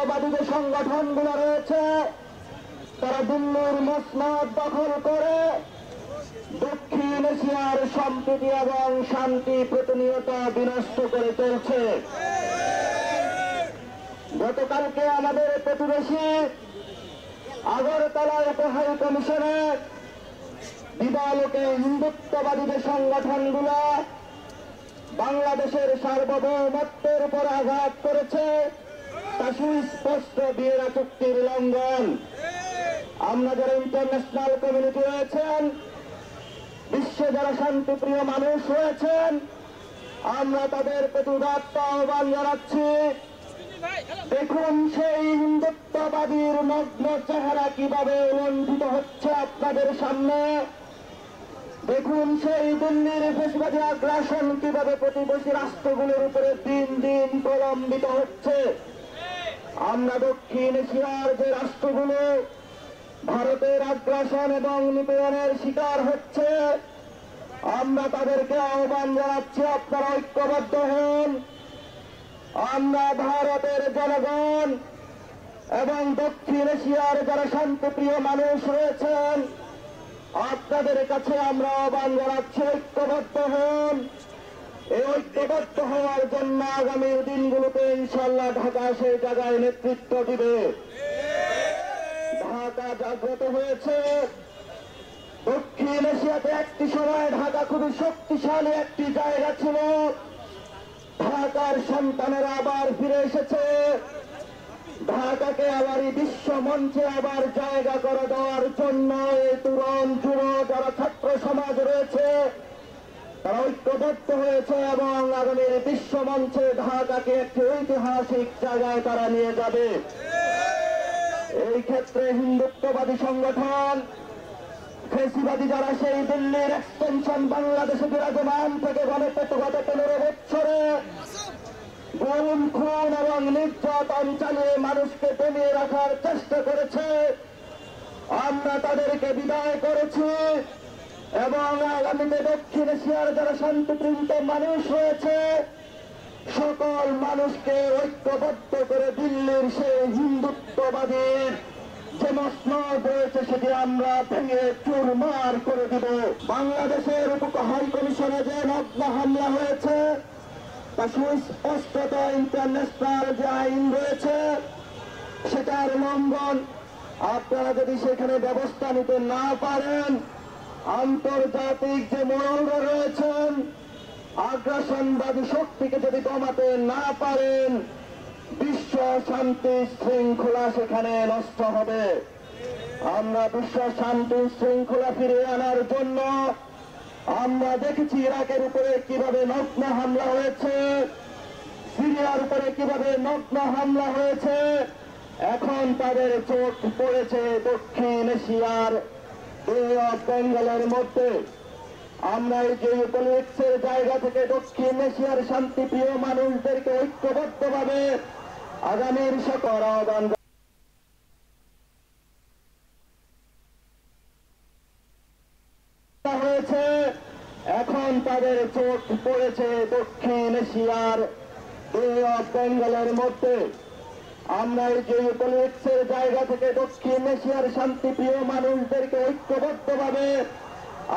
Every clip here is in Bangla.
হিন্দুত্ববাদী যে সংগঠনগুলো রয়েছে তারা দিল্লির মসনদ দখল করে দক্ষিণ এশিয়ার সম্প্রীতি এবং শান্তি প্রতিনিয়ত বিনষ্ট করে চলছে। গতকালকে আমাদের প্রতিবেশী আগরতলা উপহাই কমিশনে দিবালোকে হিন্দুত্ববাদী যে সংগঠনগুলো বাংলাদেশের সার্বভৌমত্বের উপর আঘাত করেছে তা সুস্পষ্ট ভিয়েনা চুক্তির লঙ্ঘন। আমরা যারা ইন্টারন্যাশনাল কমিউনিটি রয়েছেন, বিশ্বে যারা শান্তিপ্রিয় মানুষ রয়েছেন, আমরা তাদের প্রতি উদাত্ত আহ্বান জানাচ্ছি। দেখুন সেই হিন্দুত্ববাদীর নগ্ন চেহারা কিভাবে লঙ্ঘিত হচ্ছে আপনাদের সামনে। দেখুন সেই দিল্লির ফেসিবাদী আগ্রাসন কিভাবে প্রতিবেশী রাষ্ট্রগুলোর উপরে দিন দিন প্রলম্বিত হচ্ছে। আমরা দক্ষিণ এশিয়ার যে রাষ্ট্রগুলো ভারতের আগ্রাসন এবং নিপীড়নের শিকার হচ্ছে, আমরা তাদেরকে আহ্বান জানাচ্ছি আপনারা ঐক্যবদ্ধ হন। আমরা ভারতের জনগণ এবং দক্ষিণ এশিয়ার যারা শান্তিপ্রিয় মানুষ রয়েছেন আপনাদের কাছে আমরা আহ্বান জানাচ্ছি ঐক্যবদ্ধ হন। এই ঐক্যবদ্ধ হওয়ার জন্য আগামী দিনগুলোতে ইনশাল্লাহ ঢাকা সেই জায়গায় নেতৃত্ব দিবে। ঢাকা জাগ্রত হয়েছে। দক্ষিণ এশিয়াতে একটি সময় ঢাকা খুবই শক্তিশালী একটি জায়গা ছিল। ঢাকার সন্তানেরা আবার ফিরে এসেছে। ঢাকাকে আবার এই বিশ্ব মঞ্চে আবার জায়গা করে দেওয়ার জন্য এই তরুণ যুব যারা ছাত্র সমাজ রয়েছে তারা ঐক্যবদ্ধ হয়েছে এবং আগামী বিশ্ব মঞ্চে ঢাকাকে একটি ঐতিহাসিক জায়গায় তারা নিয়ে যাবে। এই ক্ষেত্রে হিন্দুত্ববাদী সংগঠন ফেসিবাদী যারা সেই দিল্লির এক্সটেনশন বাংলাদেশে বিরাজমান থেকে গত 15 বছরে গুম খুন এবং নির্যাতন চালিয়ে মানুষকে দমিয়ে রাখার চেষ্টা করেছে, আমরা তাদেরকে বিদায় করেছি এবং আগামীতে দক্ষিণ এশিয়ার যারা শান্তিপ্রিয় মানুষ রয়েছে সকল মানুষকে ঐক্যবদ্ধ করে দিল্লির সেই হিন্দুত্ববাদীর যে মসনদ রয়েছে সেটি আমরা ভেঙে চুরমার করে দিব। বাংলাদেশের হাই কমিশনে যে নগ্ন হামলা হয়েছে তা সুস্পষ্টত ইন্টারন্যাশনাল যে আইন রয়েছে সেটার লঙ্ঘন। আপনারা যদি সেখানে ব্যবস্থা নিতে না পারেন, আন্তর্জাতিক যে মোড়লরা রয়েছেন আগ্রাসনবাদী শক্তিকে যদি কমাতে না পারেন, বিশ্ব শান্তি শৃঙ্খলা সেখানে নষ্ট হবে। আমরা বিশ্ব শান্তি শৃঙ্খলা ফিরিয়ে আনার জন্য আমরা দেখেছি ইরাকের উপরে কিভাবে নগ্ন হামলা হয়েছে, সিরিয়ার উপরে কিভাবে নগ্ন হামলা হয়েছে। এখন তাদের চোখ পড়েছে দক্ষিণ এশিয়ার বে অফ বেঙ্গলের মধ্যে। আমরা এই যে পলিটিক্সের জায়গা থেকে দক্ষিণ এশিয়ার শান্তিপ্রিয় মানুষদেরকে ঐক্যবদ্ধভাবে আগামীর সকল আহ্বান হয়েছে। এখন তাদের চোখ পড়েছে দক্ষিণ এশিয়ার বে অফ বেঙ্গলের মধ্যে। আমরা এই যে পলিটিক্সের জায়গা থেকে দক্ষিণ এশিয়ার শান্তিপ্রিয় মানুষদেরকে ঐক্যবদ্ধভাবে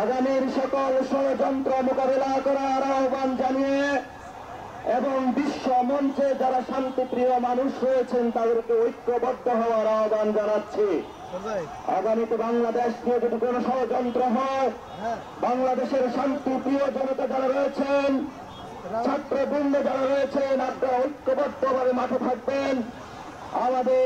আগামীর সকল ষড়যন্ত্র মোকাবেলা করার আহ্বান জানিয়ে এবং বিশ্ব মঞ্চে যারা শান্তিপ্রিয় মানুষ রয়েছেন তাদেরকে ঐক্যবদ্ধ হওয়ার আহ্বান জানাচ্ছি। আগামীতে বাংলাদেশ নিয়ে যদি কোনো ষড়যন্ত্র হয়, বাংলাদেশের শান্তিপ্রিয় জনতা যারা রয়েছেন, ছাত্রবৃন্দ যারা রয়েছেন, আপনারা ঐক্যবদ্ধভাবে মাঠে থাকবেন। আমাদের